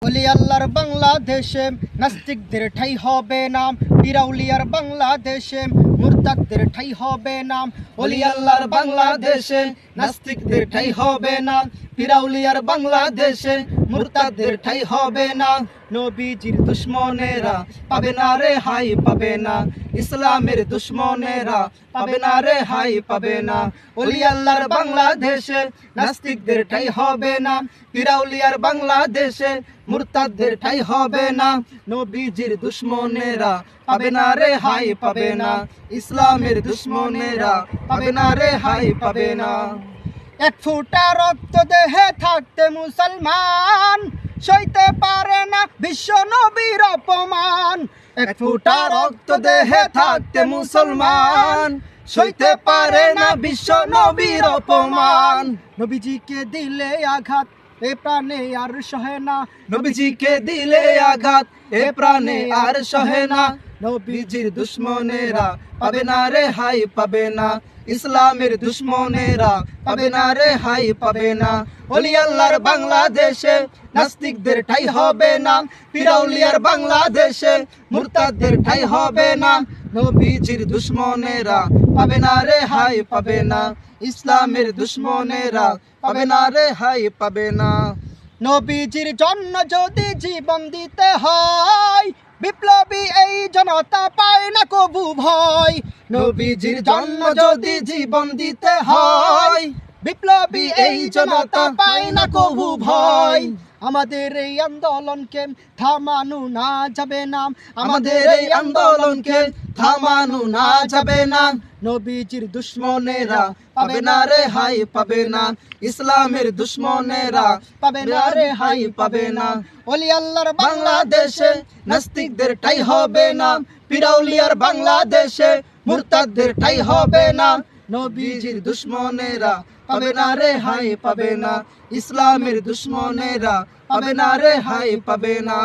ওলি আল্লাহর বাংলাদেশে নাস্তিকদের ঠাই হবে না, পিরাউলিয়ার বাংলাদেশে মুরতাদদের ঠাই হবে না। ওলি আল্লাহর বাংলাদেশে নাস্তিকদের ঠাই হবে না, পিরাউলিয়ার বাংলাদেশে মুরতাদদের ঠাই হবে না। নবীজির দুশ্মনেরা পাবে না রে হাই পাবে না, ইসলামের দুশ্মনেরা পাবে না রে হাই পাবে না। ওলি আল্লাহর বাংলাদেশে নাস্তিকদের ঠাই হবে না, পিরাউলিয়ার বাংলাদেশে মুরতাদদের ঠাই হবে না। নবীজির দুশ্মনেরা পাবে না রে হাই পাবে না, ইসলামের দুশ্মনেরা পাবে না রে হাই পাবে না। এক ফোঁটা রক্ত দেহে থাকতে মুসলমান সইতে পারে না বিশ্ব নবীর অপমান। এক ফোঁটা রক্ত দেহে থাকতে মুসলমান সইতে পারে না বিশ্ব নবীর অপমান। নবীজিকে দিলে আঘাত এ প্রাণে আর সহে না, নবীজিকে দিলে আঘাত এ প্রাণে আর সহে না। নবীজির দুশ্মনেরা পাবে না রে হাই পাবে না, ইসলামের দুশ্মনেরা পাবে না রে হাই পাবে না। ওলি আল্লাহর বাংলাদেশে নাস্তিকদের ঠাই হবে না, পিরাউলিয়ার বাংলাদেশে মুরতাদদের ঠাই হবে না। নবীজির দুশ্মনেরা পাবে না রে হাই পাবে না, ইসলামের দুশ্মনেরা পাবে না রে হাই পাবে না। নবীজির জন্য যদি জীবন দিতে হয়, বিপ্লবী এই জনতা পায় না কবু ভয়। নবীজির জন্য যদি জীবন দিতে হয়, বিপ্লবী এই জনতা পায় না কবু ভয়। আমাদের এই আন্দোলনকে থামানো না যাবে না, আমাদের এই আন্দোলনকে থামানো না যাবে না। নবীজির দুশ্মনেরা পাবে না রে হাই পাবে না, ইসলামের দুশ্মনেরা পাবে না রে হাই পাবে না। ওলি আল্লাহর বাংলাদেশে নাস্তিকদের ঠাই হবে না, পিরাউলিয়ার বাংলাদেশে মুরতাদদের ঠাই হবে না। নবীজির দুশ্মনেরা পাবে না রে হাই পাবে না, ইসলামের দুশ্মনেরা পাবে না রে হাই পাবে না।